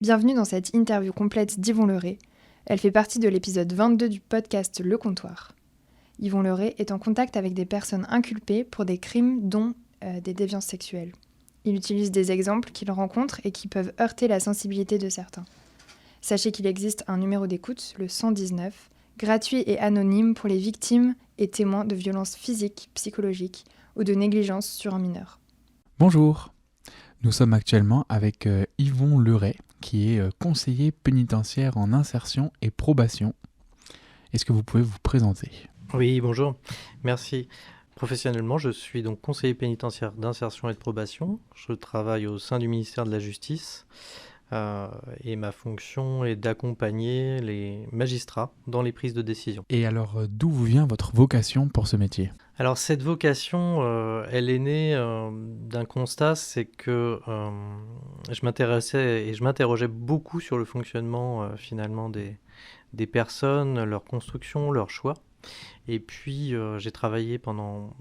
Bienvenue dans cette interview complète d'Yvon Leray. Elle fait partie de l'épisode 22 du podcast Le Comptoir. Yvon Leray est en contact avec des personnes inculpées pour des crimes dont des déviances sexuelles. Il utilise des exemples qu'il rencontre et qui peuvent heurter la sensibilité de certains. Sachez qu'il existe un numéro d'écoute, le 119, gratuit et anonyme pour les victimes et témoins de violences physiques, psychologiques ou de négligence sur un mineur. Bonjour, nous sommes actuellement avec Yvon Leray, qui est conseiller pénitentiaire en insertion et probation. Est-ce que vous pouvez vous présenter ? Oui, bonjour, merci. Professionnellement, je suis donc conseiller pénitentiaire d'insertion et de probation. Je travaille au sein du ministère de la Justice et ma fonction est d'accompagner les magistrats dans les prises de décision. Et alors, d'où vous vient votre vocation pour ce métier ? Alors cette vocation, elle est née d'un constat, c'est que je m'intéressais et je m'interrogeais beaucoup sur le fonctionnement finalement des personnes, leur construction, leurs choix. Et puis j'ai travaillé pendant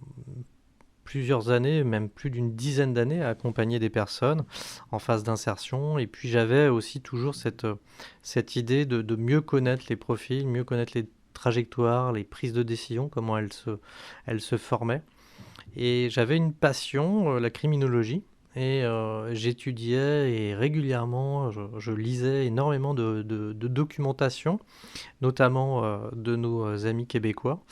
plusieurs années, même plus d'une dizaine d'années, à accompagner des personnes en phase d'insertion. Et puis j'avais aussi toujours cette idée de mieux connaître les profils, mieux connaître les trajectoires, les prises de décision, comment elles se formaient. Et j'avais une passion, la criminologie. Et j'étudiais et régulièrement, je lisais énormément de documentation, notamment de nos amis québécois,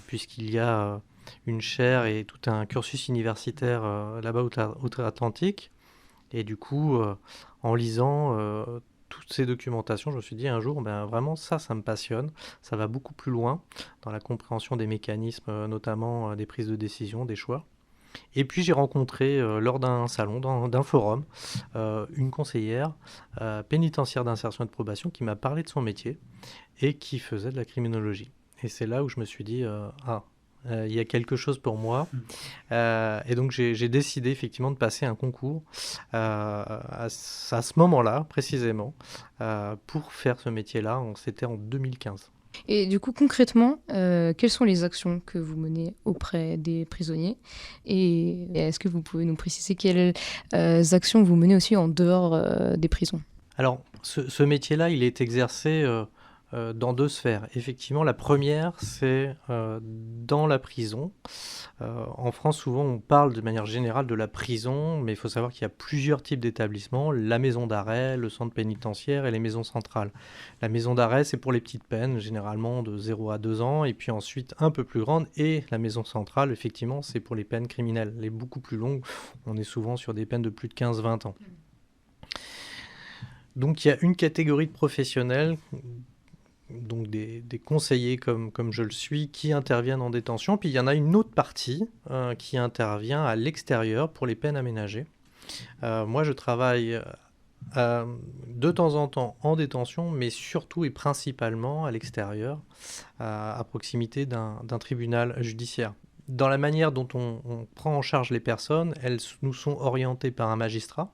puisqu'il y a une chaire et tout un cursus universitaire là-bas outre-Atlantique. Et du coup, en lisant toutes ces documentations, je me suis dit un jour, vraiment ça me passionne, ça va beaucoup plus loin dans la compréhension des mécanismes, notamment des prises de décision, des choix. Et puis j'ai rencontré lors d'un salon, d'un forum, une conseillère pénitentiaire d'insertion et de probation qui m'a parlé de son métier et qui faisait de la criminologie. Et c'est là où je me suis dit, il y a quelque chose pour moi. Et donc j'ai décidé effectivement de passer un concours à ce moment-là, précisément, pour faire ce métier-là. C'était en 2015. Et du coup, concrètement, quelles sont les actions que vous menez auprès des prisonniers ? Et est-ce que vous pouvez nous préciser quelles actions vous menez aussi en dehors des prisons ? Alors, ce métier-là, il est exercé dans deux sphères. Effectivement, la première, c'est dans la prison. En France, souvent, on parle de manière générale de la prison, mais il faut savoir qu'il y a plusieurs types d'établissements, la maison d'arrêt, le centre pénitentiaire et les maisons centrales. La maison d'arrêt, c'est pour les petites peines, généralement de 0 à 2 ans, et puis ensuite un peu plus grande, et la maison centrale, effectivement, c'est pour les peines criminelles, les beaucoup plus longues. On est souvent sur des peines de plus de 15-20 ans. Donc il y a une catégorie de professionnels, donc des conseillers comme je le suis, qui interviennent en détention. Puis il y en a une autre partie qui intervient à l'extérieur pour les peines aménagées. Moi, je travaille de temps en temps en détention, mais surtout et principalement à l'extérieur, à proximité d'un tribunal judiciaire. Dans la manière dont on prend en charge les personnes, elles nous sont orientées par un magistrat.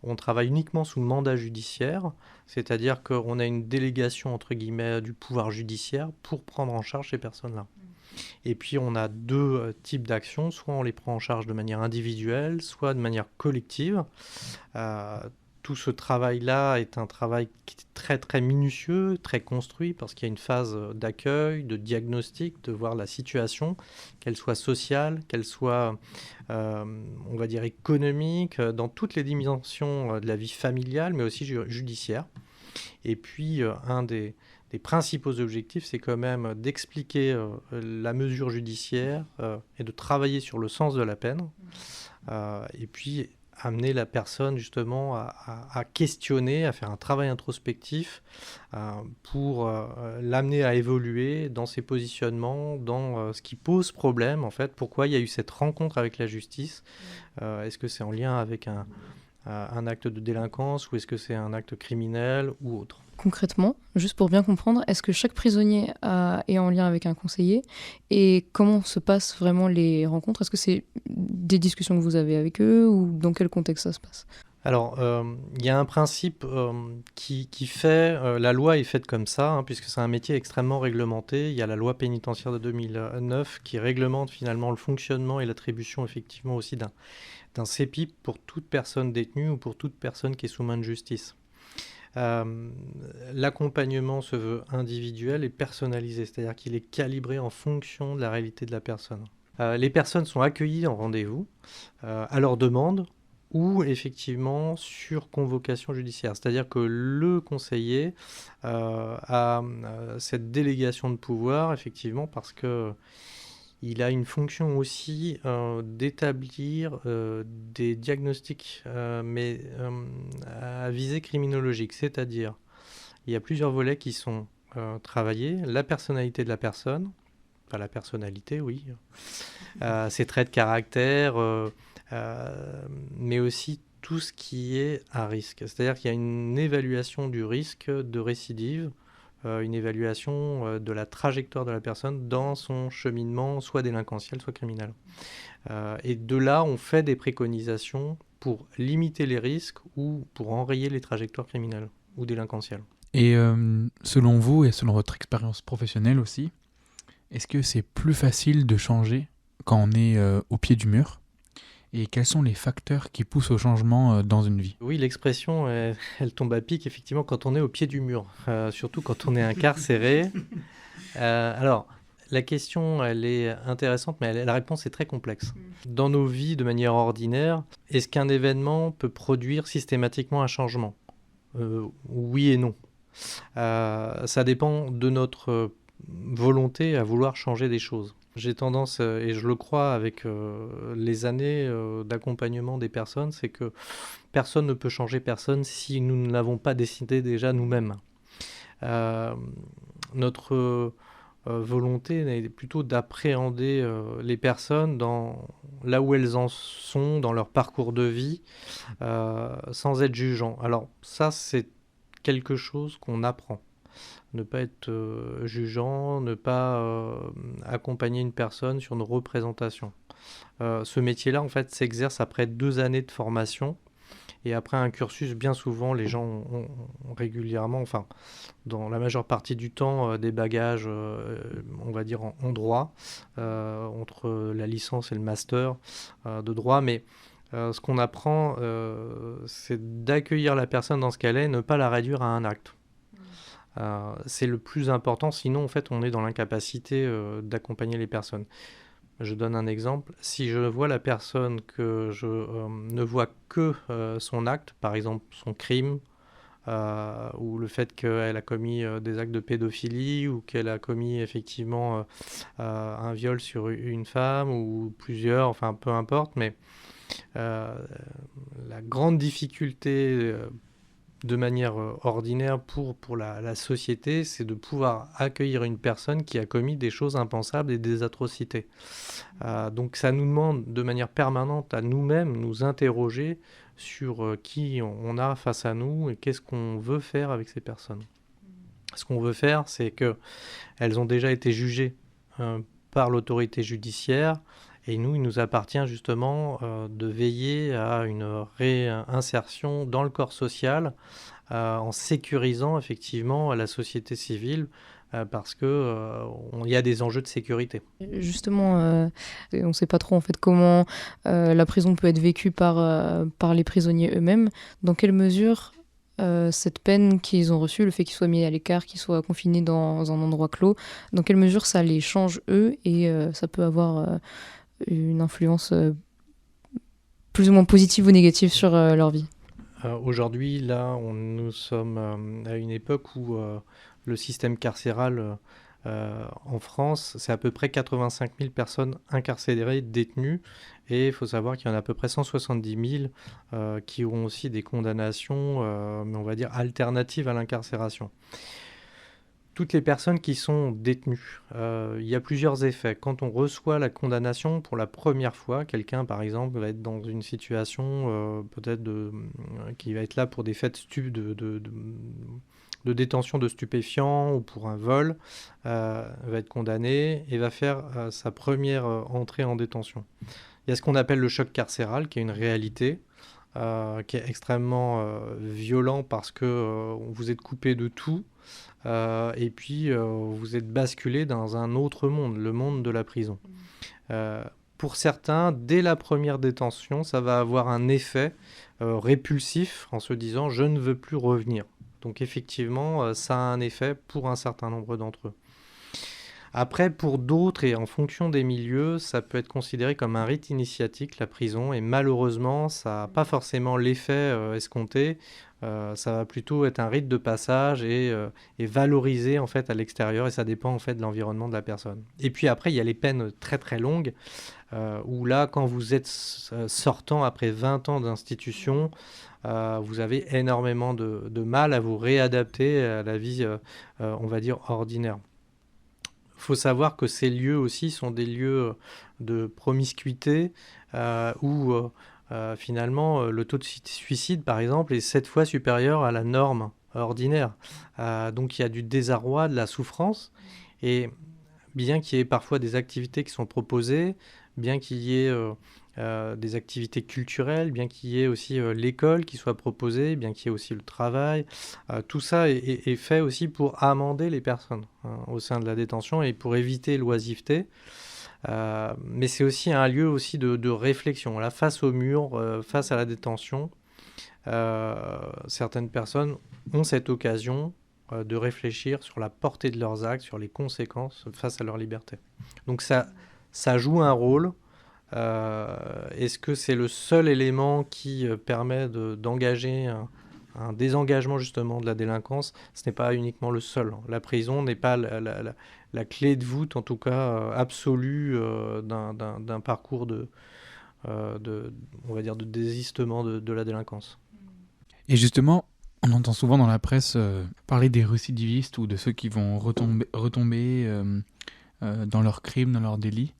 On travaille uniquement sous mandat judiciaire, c'est-à-dire qu'on a une délégation entre guillemets du pouvoir judiciaire pour prendre en charge ces personnes-là. Et puis on a deux types d'actions, soit on les prend en charge de manière individuelle, soit de manière collective. Tout ce travail-là est un travail qui est très très minutieux, très construit, parce qu'il y a une phase d'accueil, de diagnostic, de voir la situation, qu'elle soit sociale, qu'elle soit, on va dire, économique, dans toutes les dimensions de la vie familiale, mais aussi judiciaire. Et puis, un des principaux objectifs, c'est quand même d'expliquer la mesure judiciaire et de travailler sur le sens de la peine. Et puis, amener la personne justement à questionner, à faire un travail introspectif pour l'amener à évoluer dans ses positionnements, dans ce qui pose problème en fait. Pourquoi il y a eu cette rencontre avec la justice ? Est-ce que c'est en lien avec un acte de délinquance ou est-ce que c'est un acte criminel ou autre ? Concrètement, juste pour bien comprendre, est-ce que chaque prisonnier est en lien avec un conseiller ? Et comment se passent vraiment les rencontres ? Est-ce que c'est des discussions que vous avez avec eux ou dans quel contexte ça se passe ? Alors, il y a un principe qui fait, la loi est faite comme ça, puisque c'est un métier extrêmement réglementé. Il y a la loi pénitentiaire de 2009 qui réglemente finalement le fonctionnement et l'attribution effectivement aussi d'un CEPIP pour toute personne détenue ou pour toute personne qui est sous main de justice. L'accompagnement se veut individuel et personnalisé, c'est-à-dire qu'il est calibré en fonction de la réalité de la personne. Les personnes sont accueillies en rendez-vous à leur demande ou effectivement sur convocation judiciaire. C'est-à-dire que le conseiller a cette délégation de pouvoir, effectivement, parce qu'il a une fonction aussi d'établir des diagnostics, mais à visée criminologique. C'est-à-dire, il y a plusieurs volets qui sont travaillés. La personnalité de la personne, enfin la personnalité, oui, ses traits de caractère, mais aussi tout ce qui est à risque. C'est-à-dire qu'il y a une évaluation du risque de récidive, une évaluation de la trajectoire de la personne dans son cheminement, soit délinquentiel, soit criminel. Et de là, on fait des préconisations pour limiter les risques ou pour enrayer les trajectoires criminelles ou délinquentielles. Et selon vous et selon votre expérience professionnelle aussi, est-ce que c'est plus facile de changer quand on est au pied du mur ? Et quels sont les facteurs qui poussent au changement dans une vie ? Oui, l'expression, elle tombe à pic, effectivement, quand on est au pied du mur, surtout quand on est incarcéré. Alors, la question, elle est intéressante, mais la réponse est très complexe. Dans nos vies, de manière ordinaire, est-ce qu'un événement peut produire systématiquement un changement ? Oui et non. Ça dépend de notre volonté à vouloir changer des choses. J'ai tendance, et je le crois avec les années d'accompagnement des personnes, c'est que personne ne peut changer personne si nous ne l'avons pas décidé déjà nous-mêmes. Notre volonté est plutôt d'appréhender les personnes là où elles en sont, dans leur parcours de vie, sans être jugeant. Alors ça, c'est quelque chose qu'on apprend. Ne pas être jugeant, ne pas accompagner une personne sur une représentation. Ce métier-là, en fait, s'exerce après 2 années de formation et après un cursus. Bien souvent, les gens ont régulièrement, enfin, dans la majeure partie du temps, des bagages, on va dire, en droit, entre la licence et le master de droit, mais ce qu'on apprend, c'est d'accueillir la personne dans ce qu'elle est et ne pas la réduire à un acte. C'est le plus important, sinon en fait on est dans l'incapacité d'accompagner les personnes. Je donne un exemple, si je vois la personne que je ne vois que son acte, par exemple son crime, ou le fait qu'elle a commis des actes de pédophilie, ou qu'elle a commis effectivement un viol sur une femme, ou plusieurs, enfin peu importe, mais la grande difficulté de manière ordinaire pour la société, c'est de pouvoir accueillir une personne qui a commis des choses impensables et des atrocités. Donc ça nous demande de manière permanente à nous-mêmes nous interroger sur qui on a face à nous et qu'est-ce qu'on veut faire avec ces personnes. Ce qu'on veut faire, c'est qu'elles ont déjà été jugées par l'autorité judiciaire. Et nous, il nous appartient justement de veiller à une réinsertion dans le corps social en sécurisant effectivement la société civile parce qu'il y a des enjeux de sécurité. Justement, on ne sait pas trop en fait comment la prison peut être vécue par les prisonniers eux-mêmes. Dans quelle mesure cette peine qu'ils ont reçue, le fait qu'ils soient mis à l'écart, qu'ils soient confinés dans un endroit clos, dans quelle mesure ça les change eux et ça peut avoir une influence plus ou moins positive ou négative sur leur vie. Aujourd'hui, là, nous sommes à une époque où le système carcéral en France, c'est à peu près 85 000 personnes incarcérées, détenues, et il faut savoir qu'il y en a à peu près 170 000 qui ont aussi des condamnations, mais on va dire alternatives à l'incarcération. Toutes les personnes qui sont détenues, il y a plusieurs effets. Quand on reçoit la condamnation pour la première fois, quelqu'un par exemple va être dans une situation peut-être qui va être là pour des faits de détention de stupéfiants ou pour un vol, va être condamné et va faire sa première entrée en détention. Il y a ce qu'on appelle le choc carcéral, qui est une réalité, qui est extrêmement violent parce que vous êtes coupé de tout. Et puis vous êtes basculé dans un autre monde, le monde de la prison. Pour certains, dès la première détention, ça va avoir un effet répulsif en se disant « je ne veux plus revenir ». Donc effectivement, ça a un effet pour un certain nombre d'entre eux. Après, pour d'autres, et en fonction des milieux, ça peut être considéré comme un rite initiatique, la prison, et malheureusement, ça n'a pas forcément l'effet escompté. Ça va plutôt être un rite de passage et valorisé en fait à l'extérieur, et ça dépend en fait de l'environnement de la personne. Et puis après, il y a les peines très très longues, où là, quand vous êtes sortant après 20 ans d'institution, vous avez énormément de mal à vous réadapter à la vie, on va dire, ordinaire. Il faut savoir que ces lieux aussi sont des lieux de promiscuité où finalement le taux de suicide, par exemple, est 7 fois supérieur à la norme ordinaire. Donc il y a du désarroi, de la souffrance. Et bien qu'il y ait parfois des activités qui sont proposées, bien qu'il y ait des activités culturelles, bien qu'il y ait aussi l'école qui soit proposée, bien qu'il y ait aussi le travail. Tout ça est fait aussi pour amender les personnes au sein de la détention et pour éviter l'oisiveté. Mais c'est aussi un lieu aussi de réflexion. Là, face au mur, face à la détention, certaines personnes ont cette occasion de réfléchir sur la portée de leurs actes, sur les conséquences face à leur liberté. Donc ça joue un rôle. Est-ce que c'est le seul élément qui permet d'engager un désengagement justement de la délinquance? Ce n'est pas uniquement le seul. La prison n'est pas la clé de voûte, en tout cas absolue, d'un parcours on va dire de désistement de la délinquance. Et justement, on entend souvent dans la presse parler des récidivistes ou de ceux qui vont retomber dans leurs crimes, dans leurs délits.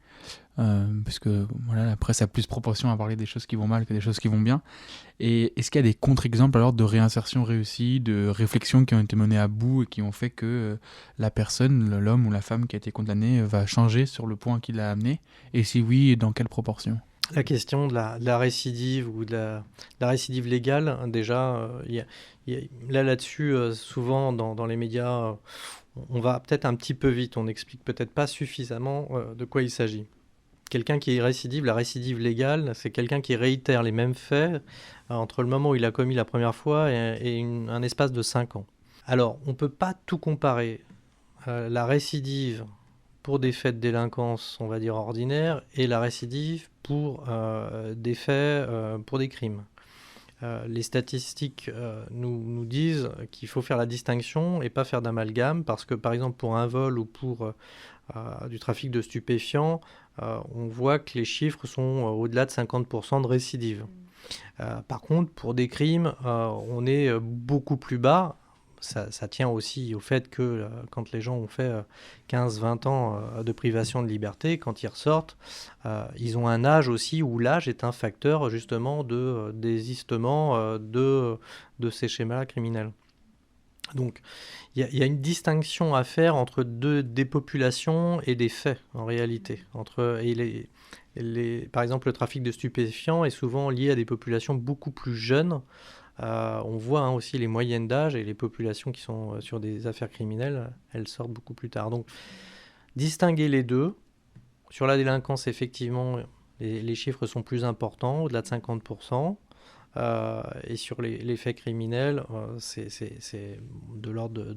Parce que voilà, la presse a plus proportion à parler des choses qui vont mal que des choses qui vont bien. Et est-ce qu'il y a des contre-exemples alors de réinsertion réussie, de réflexions qui ont été menées à bout et qui ont fait que la personne, l'homme ou la femme qui a été condamné va changer sur le point qui l'a amené? Et si oui, dans quelle proportion? La question de la récidive ou de la récidive légale, déjà, là-dessus, souvent dans les médias, on va peut-être un petit peu vite, on n'explique peut-être pas suffisamment de quoi il s'agit. Quelqu'un qui est récidive, la récidive légale, c'est quelqu'un qui réitère les mêmes faits entre le moment où il a commis la première fois et un espace de 5 ans. Alors, on ne peut pas tout comparer. La récidive pour des faits de délinquance, on va dire ordinaires, et la récidive pour des faits, pour des crimes. Les statistiques nous disent qu'il faut faire la distinction et pas faire d'amalgame, parce que par exemple pour un vol ou pour du trafic de stupéfiants, on voit que les chiffres sont au-delà de 50% de récidive. Par contre, pour des crimes, on est beaucoup plus bas. Ça tient aussi au fait que quand les gens ont fait 15-20 ans de privation de liberté, quand ils ressortent, ils ont un âge aussi où l'âge est un facteur justement de désistement de ces schémas criminels. Donc il y a une distinction à faire entre des populations et des faits en réalité. Par exemple, le trafic de stupéfiants est souvent lié à des populations beaucoup plus jeunes. On voit aussi les moyennes d'âge et les populations qui sont sur des affaires criminelles, elles sortent beaucoup plus tard. Donc, distinguer les deux. Sur la délinquance, effectivement, les chiffres sont plus importants, au-delà de 50%. Et sur les faits criminels, c'est de l'ordre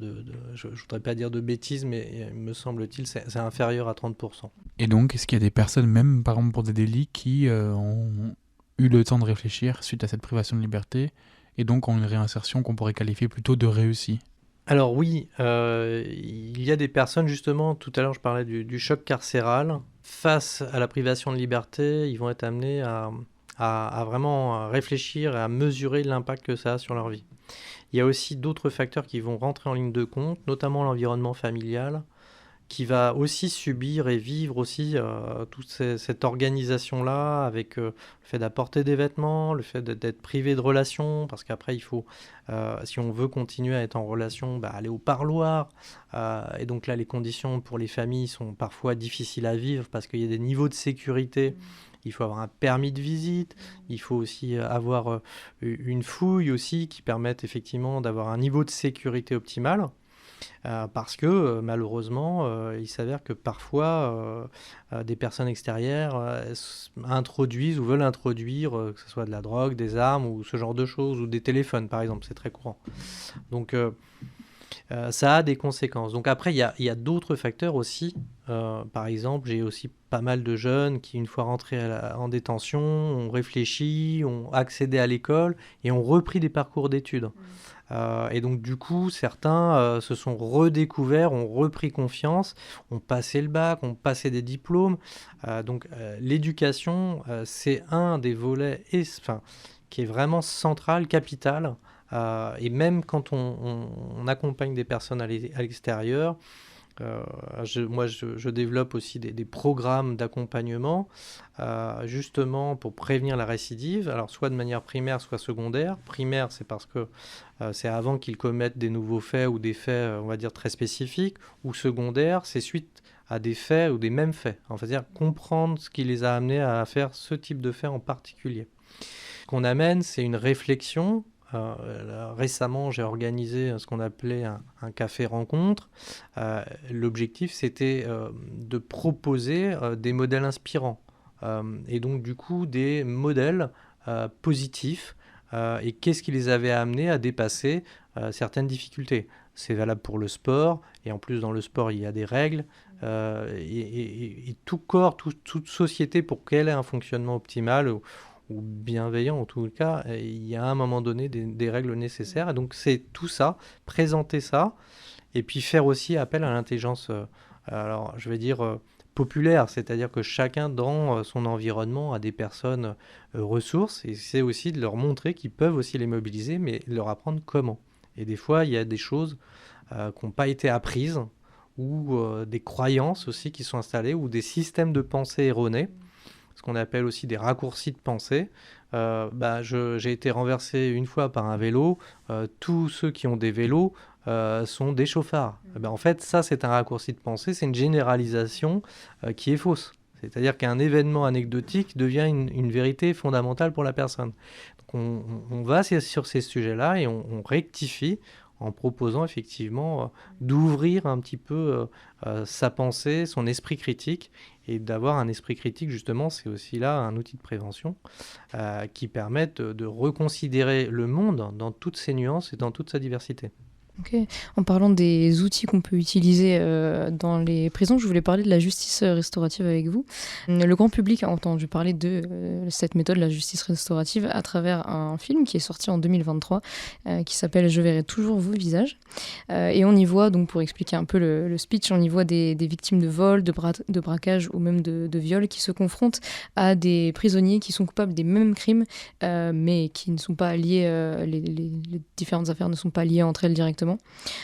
je ne voudrais pas dire de bêtises, mais me semble-t-il, c'est inférieur à 30%. Et donc, est-ce qu'il y a des personnes, même par exemple pour des délits, qui ont eu le temps de réfléchir suite à cette privation de liberté et donc ont une réinsertion qu'on pourrait qualifier plutôt de réussie? Alors oui, il y a des personnes, justement, tout à l'heure je parlais du choc carcéral. Face à la privation de liberté, ils vont être amenés à vraiment réfléchir et à mesurer l'impact que ça a sur leur vie. Il y a aussi d'autres facteurs qui vont rentrer en ligne de compte, notamment l'environnement familial, qui va aussi subir et vivre aussi toute cette organisation-là, avec le fait d'apporter des vêtements, le fait d'être privé de relations, parce qu'après il faut, si on veut continuer à être en relation, aller au parloir. Et donc là, les conditions pour les familles sont parfois difficiles à vivre, parce qu'il y a des niveaux de sécurité. Il faut avoir un permis de visite, il faut aussi avoir une fouille aussi qui permette effectivement d'avoir un niveau de sécurité optimal. Parce que malheureusement, il s'avère que parfois des personnes extérieures introduisent ou veulent introduire, que ce soit de la drogue, des armes ou ce genre de choses, ou des téléphones par exemple, c'est très courant. Donc ça a des conséquences. Donc après, il y a d'autres facteurs aussi. Par exemple, j'ai aussi pas mal de jeunes qui, une fois rentrés en détention, ont réfléchi, ont accédé à l'école et ont repris des parcours d'études. Et donc du coup, certains se sont redécouverts, ont repris confiance, ont passé le bac, ont passé des diplômes. L'éducation, c'est un des volets qui est vraiment central, capital. Et même quand on accompagne des personnes à l'extérieur, je développe aussi des programmes d'accompagnement justement pour prévenir la récidive, alors soit de manière primaire, soit secondaire. Primaire, c'est parce que c'est avant qu'ils commettent des nouveaux faits ou des faits, on va dire, très spécifiques, ou secondaire, c'est suite à des faits ou des mêmes faits. C'est-à-dire comprendre ce qui les a amenés à faire ce type de faits en particulier. Ce qu'on amène, c'est une réflexion. Récemment, j'ai organisé ce qu'on appelait un café rencontre. L'objectif, c'était de proposer des modèles inspirants et donc du coup des modèles positifs et qu'est-ce qui les avait amenés à dépasser certaines difficultés. C'est valable pour le sport, et en plus dans le sport il y a des règles, et tout corps, toute société, pour qu'elle ait un fonctionnement optimal ou bienveillant en tout cas, il y a à un moment donné des règles nécessaires. Et donc c'est tout ça, présenter ça, et puis faire aussi appel à l'intelligence, alors je vais dire populaire, c'est-à-dire que chacun dans son environnement a des personnes ressources, et c'est aussi de leur montrer qu'ils peuvent aussi les mobiliser, mais leur apprendre comment. Et des fois, il y a des choses qui n'ont pas été apprises, ou des croyances aussi qui sont installées, ou des systèmes de pensée erronés, ce qu'on appelle aussi des raccourcis de pensée. J'ai été renversé une fois par un vélo. Tous ceux qui ont des vélos sont des chauffards. En fait, ça, c'est un raccourci de pensée, c'est une généralisation qui est fausse. C'est-à-dire qu'un événement anecdotique devient une vérité fondamentale pour la personne. Donc on va sur ces sujets-là et on rectifie en proposant effectivement d'ouvrir un petit peu sa pensée, son esprit critique. Et d'avoir un esprit critique, justement, c'est aussi là un outil de prévention qui permet de reconsidérer le monde dans toutes ses nuances et dans toute sa diversité. Ok. En parlant des outils qu'on peut utiliser dans les prisons, je voulais parler de la justice restaurative avec vous. Le grand public a entendu parler de cette méthode, la justice restaurative, à travers un film qui est sorti en 2023, qui s'appelle « Je verrai toujours vos visages ». Et on y voit, donc pour expliquer un peu le speech, on y voit des victimes de vol, de braquage ou même de viol qui se confrontent à des prisonniers qui sont coupables des mêmes crimes, mais qui ne sont pas liés, les différentes affaires ne sont pas liées entre elles directement.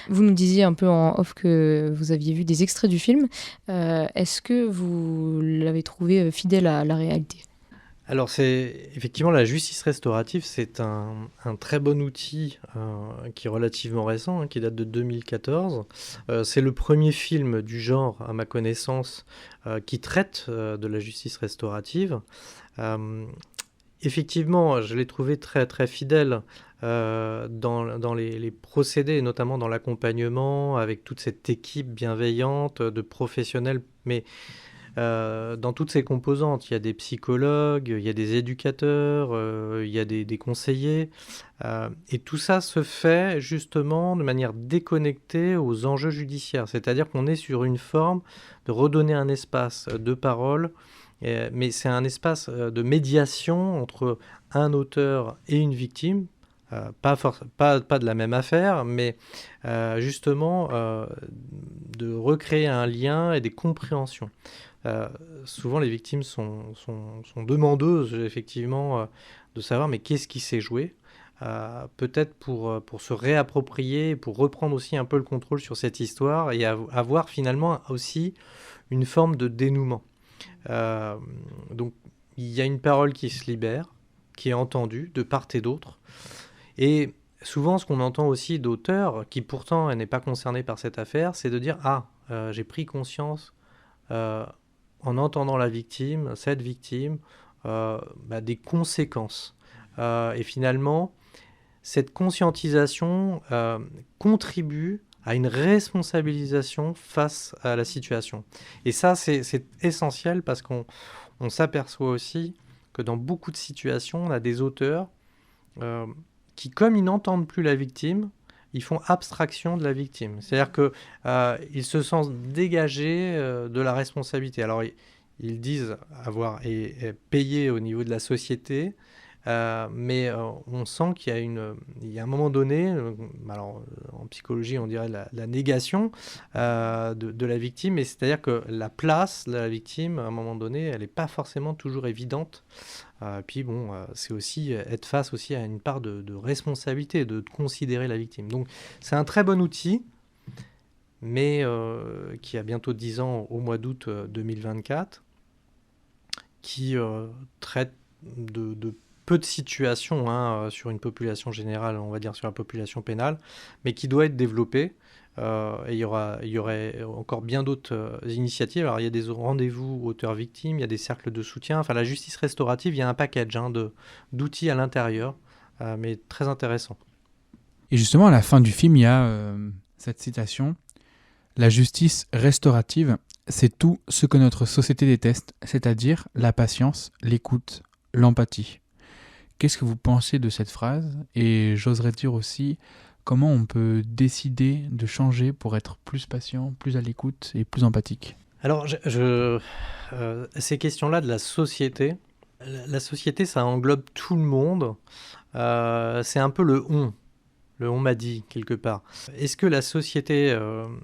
Vous nous disiez un peu en off que vous aviez vu des extraits du film. Est-ce que vous l'avez trouvé fidèle à la réalité ? Alors c'est effectivement la justice restaurative, c'est un très bon outil qui est relativement récent, qui date de 2014. C'est le premier film du genre, à ma connaissance, qui traite de la justice restaurative. Effectivement, je l'ai trouvé très, très fidèle dans les procédés, et notamment dans l'accompagnement, avec toute cette équipe bienveillante de professionnels, mais dans toutes ces composantes. Il y a des psychologues, il y a des éducateurs, il y a des conseillers, et tout ça se fait justement de manière déconnectée aux enjeux judiciaires. C'est-à-dire qu'on est sur une forme de redonner un espace de parole, mais c'est un espace de médiation entre un auteur et une victime, pas de la même affaire, mais justement de recréer un lien et des compréhensions. Souvent les victimes sont demandeuses effectivement de savoir mais qu'est-ce qui s'est joué, peut-être pour se réapproprier, pour reprendre aussi un peu le contrôle sur cette histoire et avoir finalement aussi une forme de dénouement. Donc il y a une parole qui se libère, qui est entendue de part et d'autre. Et souvent ce qu'on entend aussi d'auteurs qui pourtant n'est pas concerné par cette affaire, c'est de dire « j'ai pris conscience en entendant la victime, cette victime, des conséquences. » Et finalement, cette conscientisation contribue à une responsabilisation face à la situation. Et ça, c'est essentiel parce qu'on s'aperçoit aussi que dans beaucoup de situations, on a des auteurs qui, comme ils n'entendent plus la victime, ils font abstraction de la victime. C'est-à-dire qu'ils se sentent dégagés de la responsabilité. Alors, ils disent avoir payé au niveau de la société, mais on sent qu'il y a un moment donné, alors en psychologie on dirait la négation de la victime, et c'est-à-dire que la place de la victime, à un moment donné, elle n'est pas forcément toujours évidente. Puis bon, c'est aussi être face aussi à une part de responsabilité, de considérer la victime. Donc c'est un très bon outil, mais qui a bientôt 10 ans au mois d'août 2024, qui traite de peu de situations sur une population générale, on va dire sur la population pénale, mais qui doit être développée. Et il y aurait encore bien d'autres initiatives. Alors il y a des rendez-vous auteurs-victimes, il y a des cercles de soutien. Enfin, la justice restaurative, il y a un package d'outils à l'intérieur, mais très intéressant. Et justement, à la fin du film, il y a cette citation. « La justice restaurative, c'est tout ce que notre société déteste, c'est-à-dire la patience, l'écoute, l'empathie. » Qu'est-ce que vous pensez de cette phrase? Et j'oserais dire aussi, comment on peut décider de changer pour être plus patient, plus à l'écoute et plus empathique? Alors, ces questions-là de la société, ça englobe tout le monde. C'est un peu le on m'a dit, quelque part. Est-ce que la société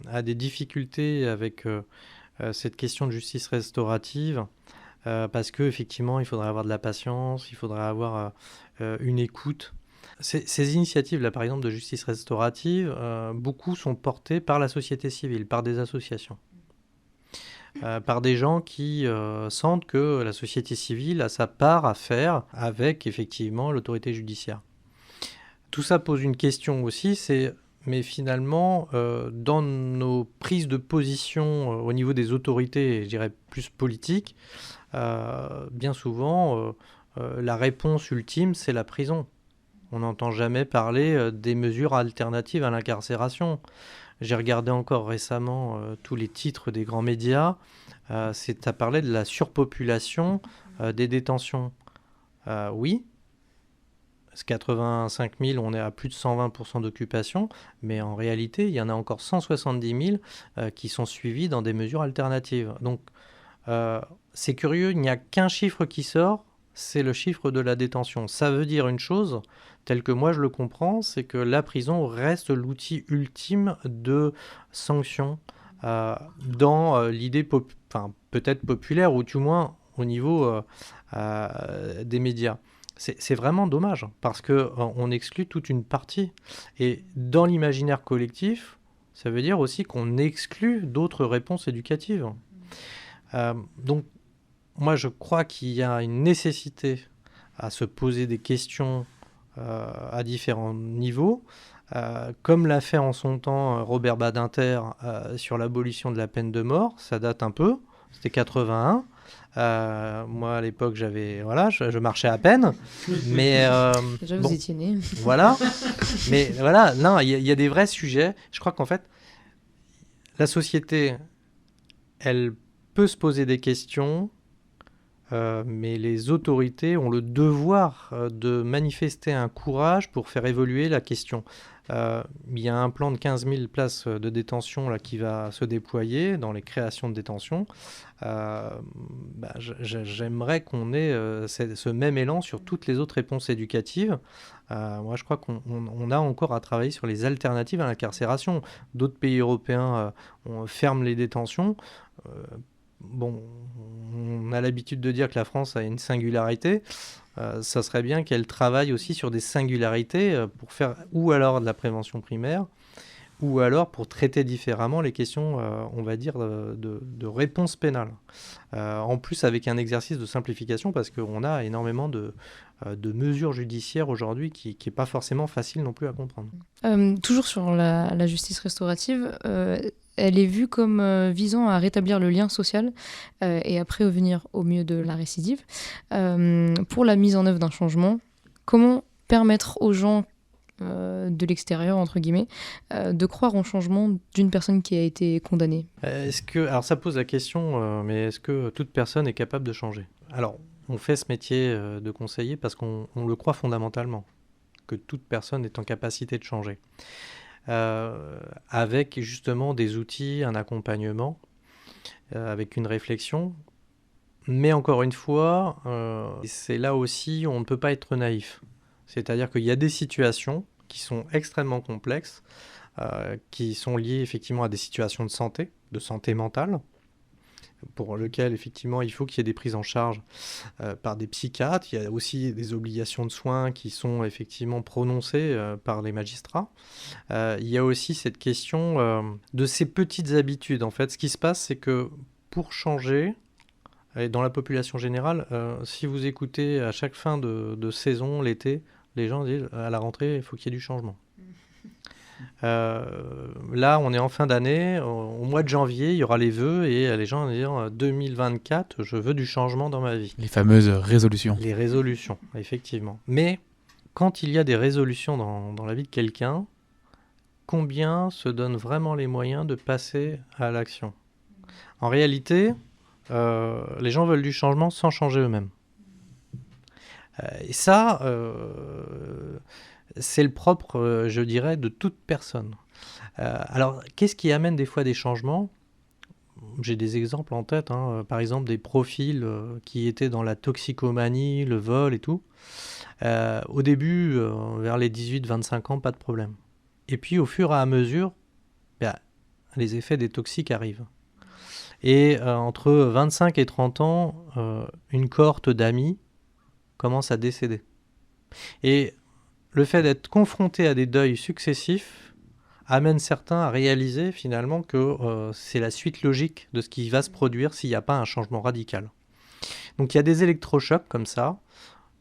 a des difficultés avec cette question de justice restaurative? Parce qu'effectivement, il faudrait avoir de la patience, il faudrait avoir une écoute. Ces initiatives-là, par exemple, de justice restaurative, beaucoup sont portées par la société civile, par des associations. Par des gens qui sentent que la société civile a sa part à faire avec, effectivement, l'autorité judiciaire. Tout ça pose une question aussi, mais finalement, dans nos prises de position au niveau des autorités, je dirais plus politiques, bien souvent, la réponse ultime, c'est la prison. On n'entend jamais parler des mesures alternatives à l'incarcération. J'ai regardé encore récemment tous les titres des grands médias. Ça parlait de la surpopulation des détentions. Oui, 85 000, on est à plus de 120% d'occupation, mais en réalité, il y en a encore 170 000 qui sont suivis dans des mesures alternatives. Donc, c'est curieux, il n'y a qu'un chiffre qui sort, c'est le chiffre de la détention. Ça veut dire une chose, tel que moi je le comprends, c'est que la prison reste l'outil ultime de sanction dans l'idée peut-être populaire, ou tout moins au niveau des médias. C'est vraiment dommage, parce qu'on exclut toute une partie. Et dans l'imaginaire collectif, ça veut dire aussi qu'on exclut d'autres réponses éducatives. Donc, moi, je crois qu'il y a une nécessité à se poser des questions à différents niveaux, comme l'a fait en son temps Robert Badinter sur l'abolition de la peine de mort. Ça date un peu, c'était 81. Moi, à l'époque, je marchais à peine, mais déjà vous étiez né. Voilà, mais voilà, non, il y a des vrais sujets. Je crois qu'en fait, la société, elle peut se poser des questions, mais les autorités ont le devoir de manifester un courage pour faire évoluer la question. Il y a un plan de 15 000 places de détention là, qui va se déployer dans les créations de détention. J'aimerais qu'on ait ce même élan sur toutes les autres réponses éducatives. Moi, je crois qu'on a encore à travailler sur les alternatives à l'incarcération. D'autres pays européens ferment les détentions. Bon, on a l'habitude de dire que la France a une singularité. Ça serait bien qu'elle travaille aussi sur des singularités pour faire ou alors de la prévention primaire, ou alors pour traiter différemment les questions, on va dire, de réponse pénale. En plus, avec un exercice de simplification, parce qu'on a énormément de mesures judiciaires aujourd'hui qui n'est pas forcément facile non plus à comprendre. Toujours sur la justice restaurative, elle est vue comme visant à rétablir le lien social et à prévenir au mieux de la récidive. Pour la mise en œuvre d'un changement, comment permettre aux gens de l'extérieur, entre guillemets, de croire au changement d'une personne qui a été condamnée? Alors ça pose la question, mais est-ce que toute personne est capable de changer? Alors, on fait ce métier de conseiller parce qu'on le croit fondamentalement, que toute personne est en capacité de changer. Avec justement des outils, un accompagnement, avec une réflexion. Mais encore une fois, c'est là aussi où on ne peut pas être naïf. C'est-à-dire qu'il y a des situations qui sont extrêmement complexes, qui sont liées effectivement à des situations de santé mentale, pour lequel effectivement il faut qu'il y ait des prises en charge par des psychiatres. Il y a aussi des obligations de soins qui sont effectivement prononcées par les magistrats. Il y a aussi cette question de ces petites habitudes. En fait, ce qui se passe, c'est que pour changer, et dans la population générale, si vous écoutez à chaque fin de saison, l'été, les gens disent à la rentrée, il faut qu'il y ait du changement. Là, on est en fin d'année, au mois de janvier, il y aura les vœux et les gens vont dire 2024, je veux du changement dans ma vie. Les fameuses résolutions. Les résolutions, effectivement. Mais quand il y a des résolutions dans la vie de quelqu'un, combien se donnent vraiment les moyens de passer à l'action? En réalité, les gens veulent du changement sans changer eux-mêmes. Et ça, c'est le propre, je dirais, de toute personne. Alors, qu'est-ce qui amène des fois des changements? J'ai des exemples en tête, par exemple des profils qui étaient dans la toxicomanie, le vol et tout. Au début, vers les 18-25 ans, pas de problème. Et puis, au fur et à mesure, les effets des toxiques arrivent. Et entre 25 et 30 ans, une cohorte d'amis commence à décéder. Et le fait d'être confronté à des deuils successifs amène certains à réaliser finalement que c'est la suite logique de ce qui va se produire s'il n'y a pas un changement radical. Donc il y a des électrochocs comme ça.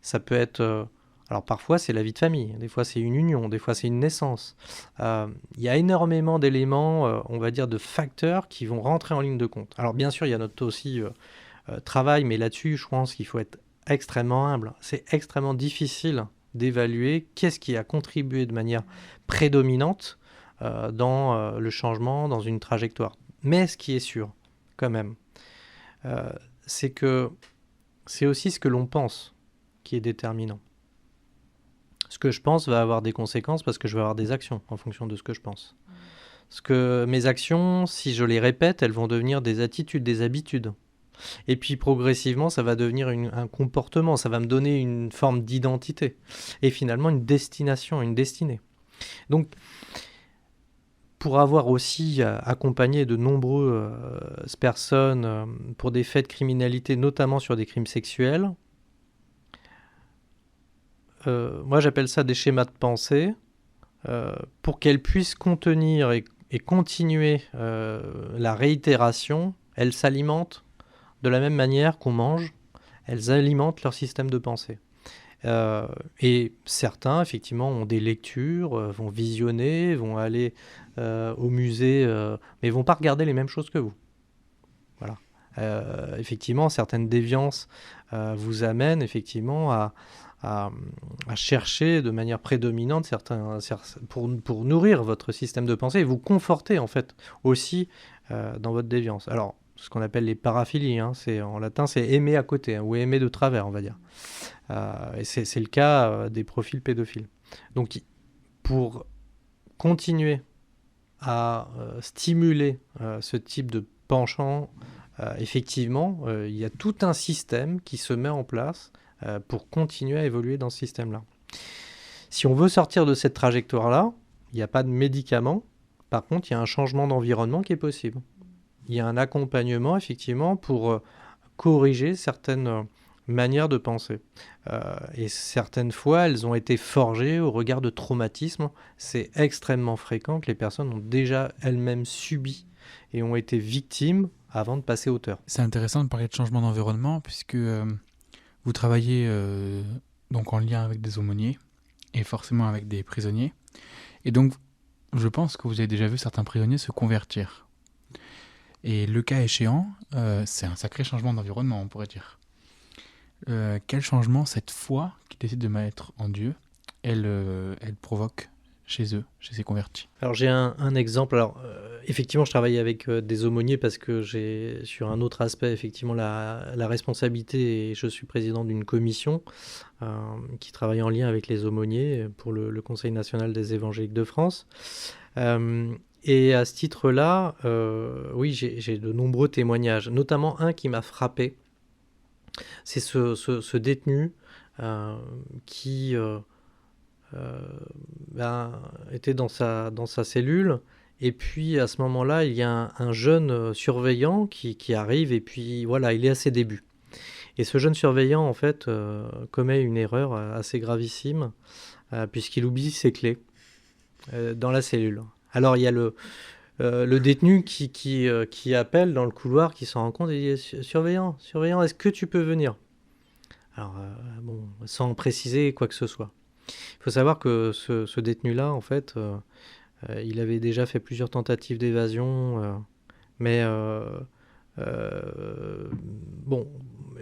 Ça peut être... alors parfois c'est la vie de famille, des fois c'est une union, des fois c'est une naissance. Il y a énormément d'éléments, on va dire de facteurs qui vont rentrer en ligne de compte. Alors bien sûr il y a notre aussi travail, mais là-dessus je pense qu'il faut être extrêmement humble. C'est extrêmement difficile d'évaluer qu'est-ce qui a contribué de manière prédominante dans le changement, dans une trajectoire. Mais ce qui est sûr, quand même, c'est que c'est aussi ce que l'on pense qui est déterminant. Ce que je pense va avoir des conséquences parce que je vais avoir des actions en fonction de ce que je pense. Parce que mes actions, si je les répète, elles vont devenir des attitudes, des habitudes. Et puis progressivement, ça va devenir un comportement, ça va me donner une forme d'identité. Et finalement, une destination, une destinée. Donc, pour avoir aussi accompagné de nombreuses personnes pour des faits de criminalité, notamment sur des crimes sexuels, moi j'appelle ça des schémas de pensée, pour qu'elles puissent contenir et continuer la réitération, elles s'alimentent de la même manière qu'on mange, elles alimentent leur système de pensée. Et certains, effectivement, ont des lectures, vont visionner, vont aller au musée, mais ne vont pas regarder les mêmes choses que vous. Voilà. Effectivement, certaines déviances vous amènent effectivement à chercher de manière prédominante pour nourrir votre système de pensée et vous conforter en fait aussi dans votre déviance. Alors, ce qu'on appelle les paraphilies, en latin c'est aimer à côté, ou aimer de travers, on va dire. Et c'est le cas des profils pédophiles. Donc, pour continuer à stimuler ce type de penchant, effectivement, il y a tout un système qui se met en place pour continuer à évoluer dans ce système-là. Si on veut sortir de cette trajectoire-là, il n'y a pas de médicaments. Par contre, il y a un changement d'environnement qui est possible. Il y a un accompagnement, effectivement, pour corriger certaines manières de penser. Et certaines fois, elles ont été forgées au regard de traumatismes. C'est extrêmement fréquent que les personnes ont déjà elles-mêmes subi et ont été victimes avant de passer auteur. C'est intéressant de parler de changement d'environnement puisque vous travaillez donc en lien avec des aumôniers et forcément avec des prisonniers. Et donc, je pense que vous avez déjà vu certains prisonniers se convertir. Et le cas échéant, c'est un sacré changement d'environnement, on pourrait dire. Quel changement cette foi qui décide de mettre en Dieu elle provoque chez eux, chez ces convertis. Alors j'ai un exemple. Alors effectivement, je travaille avec des aumôniers parce que j'ai sur un autre aspect effectivement la responsabilité et je suis président d'une commission qui travaille en lien avec les aumôniers pour le Conseil national des évangéliques de France. Et à ce titre-là, oui, j'ai de nombreux témoignages, notamment un qui m'a frappé. C'est ce détenu qui était dans sa cellule. Et puis à ce moment-là, il y a un jeune surveillant qui arrive et puis voilà, il est à ses débuts. Et ce jeune surveillant, en fait, commet une erreur assez gravissime puisqu'il oublie ses clés dans la cellule. Alors il y a le détenu qui appelle dans le couloir, qui s'en rend compte et dit surveillant, est-ce que tu peux venir? Alors bon, sans préciser quoi que ce soit. Il faut savoir que ce détenu-là, en fait, il avait déjà fait plusieurs tentatives d'évasion, mais bon,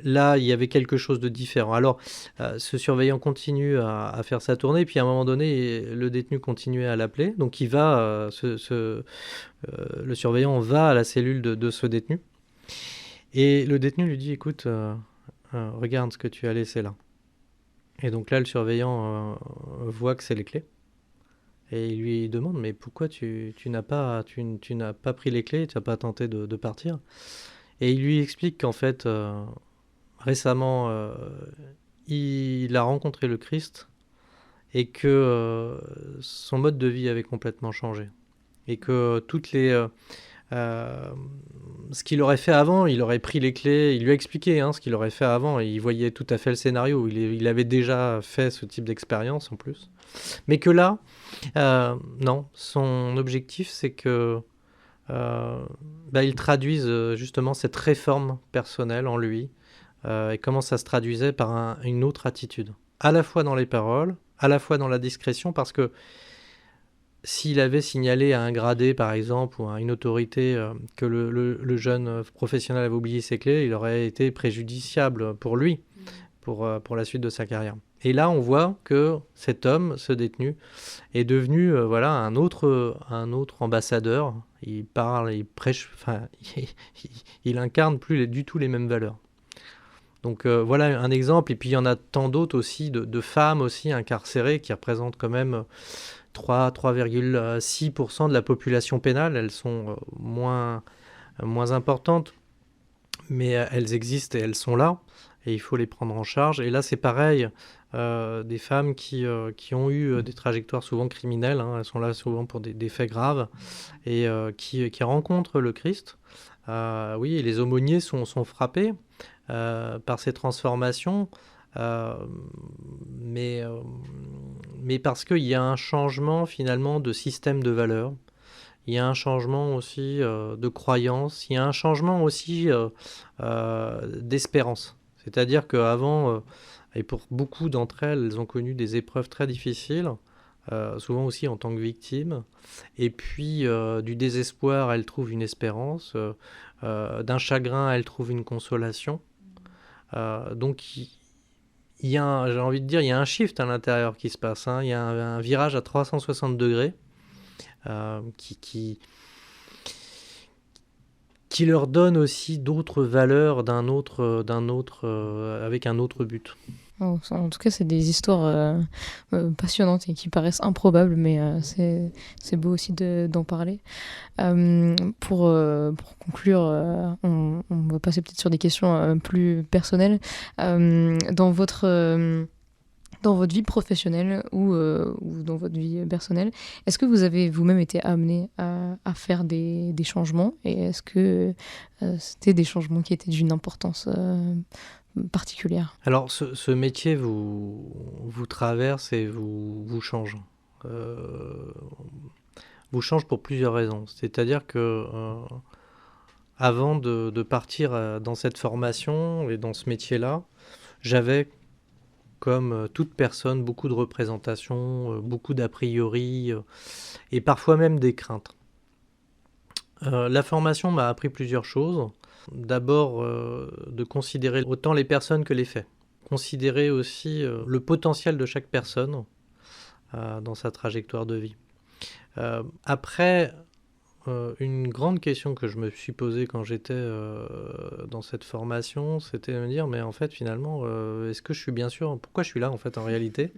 là, il y avait quelque chose de différent. Alors, ce surveillant continue à faire sa tournée, puis à un moment donné, le détenu continuait à l'appeler. Donc, il va, le surveillant va à la cellule de ce détenu. Et le détenu lui dit, écoute, regarde ce que tu as laissé là. Et donc là, le surveillant voit que c'est les clés. Et il lui demande, mais pourquoi tu n'as pas pris les clés, tu n'as pas tenté de partir? Et il lui explique qu'en fait, récemment, il a rencontré le Christ et que son mode de vie avait complètement changé. Et que ce qu'il aurait fait avant, il aurait pris les clés, il lui a expliqué ce qu'il aurait fait avant, et il voyait tout à fait le scénario, il avait déjà fait ce type d'expérience en plus. Mais que là, non, son objectif c'est que il traduise justement cette réforme personnelle en lui, et comment ça se traduisait par une autre attitude, à la fois dans les paroles, à la fois dans la discrétion, parce que s'il avait signalé à un gradé, par exemple, ou à une autorité que le jeune professionnel avait oublié ses clés, il aurait été préjudiciable pour lui, pour la suite de sa carrière. Et là, on voit que cet homme, ce détenu, est devenu un autre ambassadeur. Il parle, il prêche, il incarne plus du tout les mêmes valeurs. Donc voilà un exemple. Et puis il y en a tant d'autres aussi, de femmes aussi incarcérées qui représentent quand même 3,6% de la population pénale. Elles sont moins importantes, mais elles existent et elles sont là. Et il faut les prendre en charge. Et là, c'est pareil, des femmes qui ont eu des trajectoires souvent criminelles. Elles sont là souvent pour des faits graves et qui rencontrent le Christ. Oui, et les aumôniers sont frappés par ces transformations. Mais parce qu'il y a un changement finalement de système de valeurs, il y a un changement aussi de croyance, il y a un changement aussi d'espérance. C'est-à-dire qu'avant, et pour beaucoup d'entre elles, elles ont connu des épreuves très difficiles, souvent aussi en tant que victimes, et puis du désespoir, elles trouvent une espérance, d'un chagrin, elles trouvent une consolation. Donc j'ai envie de dire, il y a un shift à l'intérieur qui se passe. Il y a un virage à 360 degrés qui leur donne aussi d'autres valeurs avec un autre but. En tout cas, c'est des histoires passionnantes et qui paraissent improbables, mais c'est beau aussi d'en parler. Pour conclure, on va passer peut-être sur des questions plus personnelles. Dans votre vie professionnelle ou dans votre vie personnelle, est-ce que vous avez vous-même été amené à faire des changements, et est-ce que c'était des changements qui étaient d'une importance particulière? Alors, ce métier vous traverse et vous change. Vous change pour plusieurs raisons. C'est-à-dire que avant de partir dans cette formation et dans ce métier-là, j'avais, comme toute personne, beaucoup de représentations, beaucoup d'a priori et parfois même des craintes. La formation m'a appris plusieurs choses. D'abord, de considérer autant les personnes que les faits. Considérer aussi le potentiel de chaque personne dans sa trajectoire de vie. Après, une grande question que je me suis posée quand j'étais dans cette formation, c'était de me dire, mais en fait, finalement, est-ce que je suis bien sûr? Pourquoi je suis là, en fait, en réalité?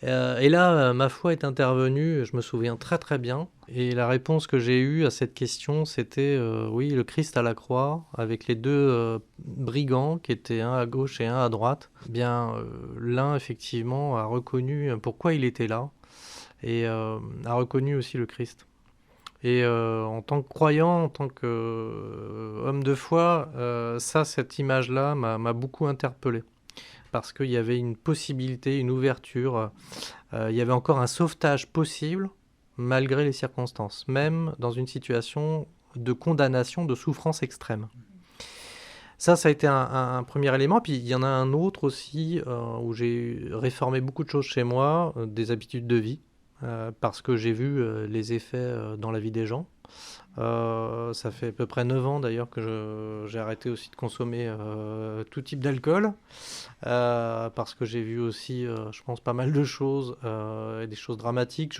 Et là, ma foi est intervenue, je me souviens très très bien. Et la réponse que j'ai eue à cette question, c'était oui, le Christ à la croix, avec les deux brigands qui étaient un à gauche et un à droite. Bien, l'un, effectivement, a reconnu pourquoi il était là et a reconnu aussi le Christ. Et en tant que croyant, en tant qu'homme de foi, cette image-là m'a beaucoup interpellé. Parce qu'il y avait une possibilité, une ouverture, il y avait encore un sauvetage possible malgré les circonstances, même dans une situation de condamnation, de souffrance extrême. Ça a été un premier élément. Puis il y en a un autre aussi où j'ai réformé beaucoup de choses chez moi, des habitudes de vie, parce que j'ai vu les effets dans la vie des gens. Ça fait à peu près 9 ans d'ailleurs que j'ai arrêté aussi de consommer tout type d'alcool parce que j'ai vu aussi, je pense, pas mal de choses et des choses dramatiques.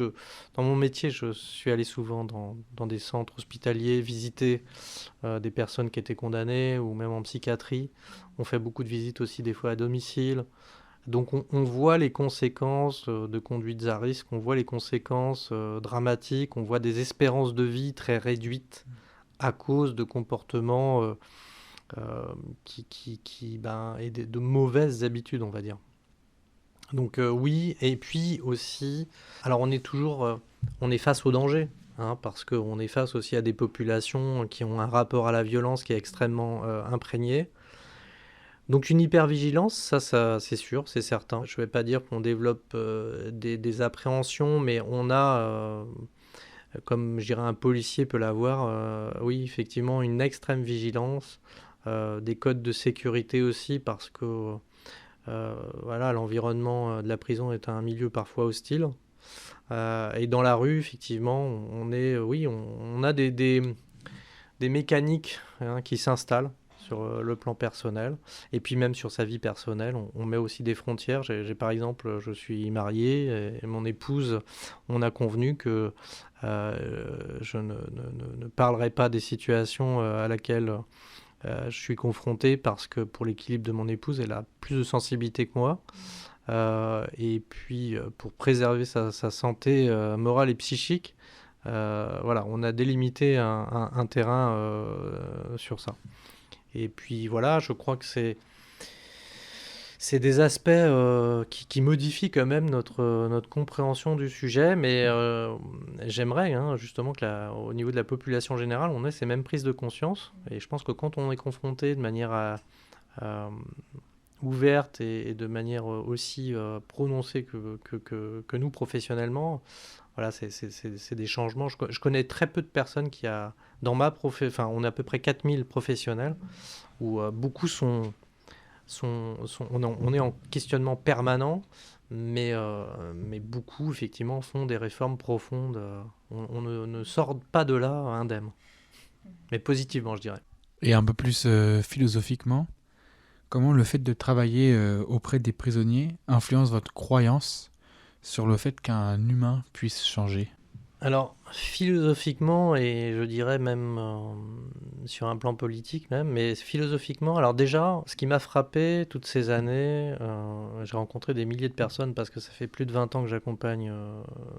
Dans mon métier, je suis allé souvent dans des centres hospitaliers visiter des personnes qui étaient condamnées ou même en psychiatrie. On fait beaucoup de visites aussi des fois à domicile. Donc on voit les conséquences de conduites à risque, on voit les conséquences dramatiques, on voit des espérances de vie très réduites à cause de comportements et de mauvaises habitudes, on va dire. Donc oui, et puis aussi, alors on est face au danger, hein, parce qu'on est face aussi à des populations qui ont un rapport à la violence qui est extrêmement imprégné. Donc une hypervigilance, ça c'est sûr, c'est certain. Je ne vais pas dire qu'on développe des appréhensions, mais on a, comme je dirais un policier peut l'avoir, oui, effectivement, une extrême vigilance, des codes de sécurité aussi, parce que voilà, l'environnement de la prison est un milieu parfois hostile. Et dans la rue, effectivement, on a des mécaniques qui s'installent sur le plan personnel, et puis même sur sa vie personnelle, on met aussi des frontières. Par exemple, je suis marié, et mon épouse, on a convenu que je ne parlerai pas des situations à laquelle je suis confronté, parce que pour l'équilibre de mon épouse, elle a plus de sensibilité que moi. Et puis, pour préserver sa santé morale et psychique, voilà, on a délimité un terrain sur ça. Et puis voilà, je crois que c'est des aspects qui modifient quand même notre compréhension du sujet, mais j'aimerais justement qu'au niveau de la population générale, on ait ces mêmes prises de conscience. Et je pense que quand on est confronté de manière ouverte et de manière aussi prononcée que nous professionnellement, voilà, c'est des changements. Je connais très peu de personnes dans on est à peu près 4000 professionnels, où beaucoup on est en questionnement permanent, mais beaucoup, effectivement, font des réformes profondes. On ne sort pas de là indemne, mais positivement, je dirais. Et un peu plus philosophiquement, comment le fait de travailler auprès des prisonniers influence votre croyance sur le fait qu'un humain puisse changer? Alors, philosophiquement, et je dirais même sur un plan politique même, mais philosophiquement, alors déjà, ce qui m'a frappé toutes ces années, j'ai rencontré des milliers de personnes parce que ça fait plus de 20 ans que j'accompagne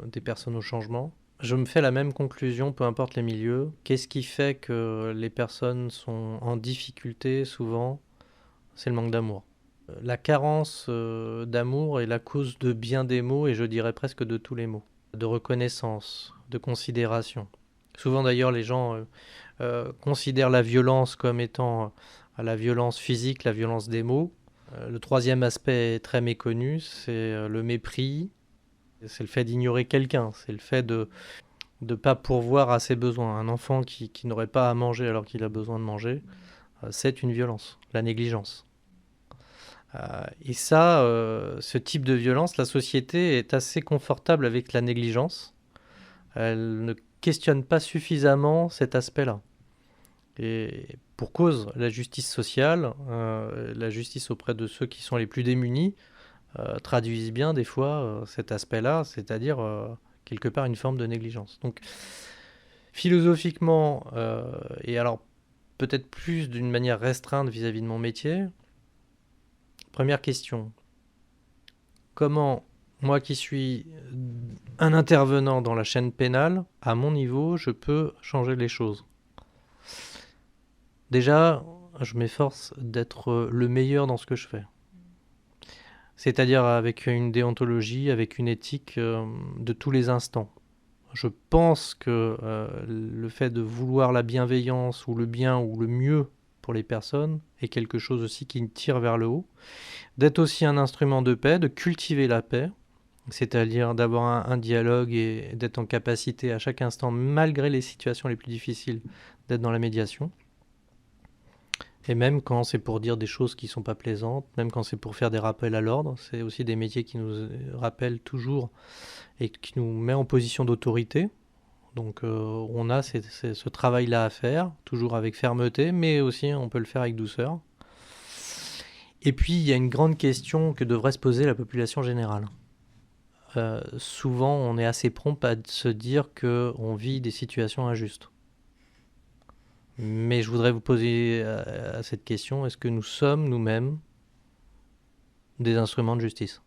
des personnes au changement. Je me fais la même conclusion, peu importe les milieux. Qu'est-ce qui fait que les personnes sont en difficulté souvent? C'est le manque d'amour. La carence d'amour est la cause de bien des maux, et je dirais presque de tous les maux. De reconnaissance, de considération. Souvent d'ailleurs, les gens considèrent la violence comme étant la violence physique, la violence des mots. Le troisième aspect très méconnu, c'est le mépris. C'est le fait d'ignorer quelqu'un, c'est le fait de ne pas pourvoir à ses besoins. Un enfant qui n'aurait pas à manger alors qu'il a besoin de manger, c'est une violence, la négligence. Et ça, ce type de violence, la société est assez confortable avec la négligence. Elle ne questionne pas suffisamment cet aspect-là. Et pour cause, la justice sociale, la justice auprès de ceux qui sont les plus démunis, traduisent bien des fois cet aspect-là, c'est-à-dire quelque part une forme de négligence. Donc philosophiquement, et alors peut-être plus d'une manière restreinte vis-à-vis de mon métier, première question, comment moi qui suis un intervenant dans la chaîne pénale, à mon niveau, je peux changer les choses? Déjà, je m'efforce d'être le meilleur dans ce que je fais. C'est-à-dire avec une déontologie, avec une éthique de tous les instants. Je pense que le fait de vouloir la bienveillance ou le bien ou le mieux pour les personnes est quelque chose aussi qui tire vers le haut. D'être aussi un instrument de paix, de cultiver la paix, c'est-à-dire d'avoir un dialogue et d'être en capacité à chaque instant, malgré les situations les plus difficiles, d'être dans la médiation. Et même quand c'est pour dire des choses qui ne sont pas plaisantes, même quand c'est pour faire des rappels à l'ordre, c'est aussi des métiers qui nous rappellent toujours et qui nous met en position d'autorité. Donc on a ce travail-là à faire, toujours avec fermeté, mais aussi on peut le faire avec douceur. Et puis il y a une grande question que devrait se poser la population générale. Souvent on est assez prompt à se dire qu'on vit des situations injustes. Mais je voudrais vous poser à cette question, est-ce que nous sommes nous-mêmes des instruments de justice?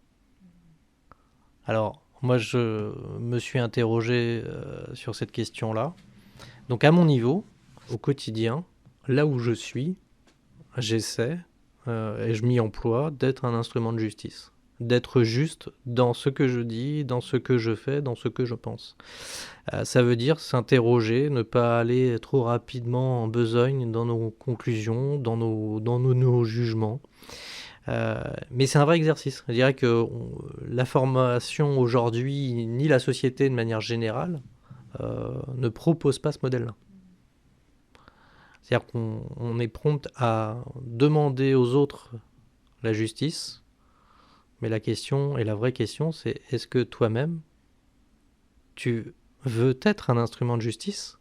Alors, moi je me suis interrogé sur cette question-là. Donc à mon niveau, au quotidien, là où je suis, j'essaie, et je m'y emploie, d'être un instrument de justice. D'être juste dans ce que je dis, dans ce que je fais, dans ce que je pense. Ça veut dire s'interroger, ne pas aller trop rapidement en besogne dans nos conclusions, dans nos jugements. Mais c'est un vrai exercice. Je dirais que la formation aujourd'hui, ni la société de manière générale, ne propose pas ce modèle-là. C'est-à-dire qu'on est prompt à demander aux autres la justice, mais la question, et la vraie question, c'est est-ce que toi-même, tu veux être un instrument de justice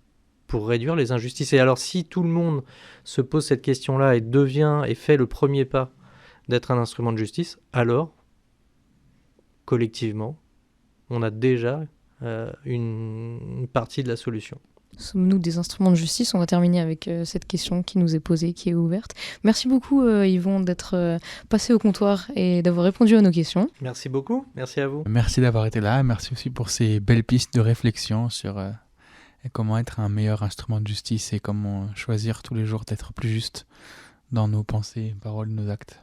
pour réduire les injustices? Et alors si tout le monde se pose cette question-là et devient et fait le premier pas d'être un instrument de justice, alors, collectivement, on a déjà une partie de la solution. Sommes-nous des instruments de justice? On va terminer avec cette question qui nous est posée, qui est ouverte. Merci beaucoup Yvon d'être passé au comptoir et d'avoir répondu à nos questions. Merci beaucoup, merci à vous. Merci d'avoir été là, merci aussi pour ces belles pistes de réflexion sur comment être un meilleur instrument de justice et comment choisir tous les jours d'être plus juste dans nos pensées, paroles, nos actes.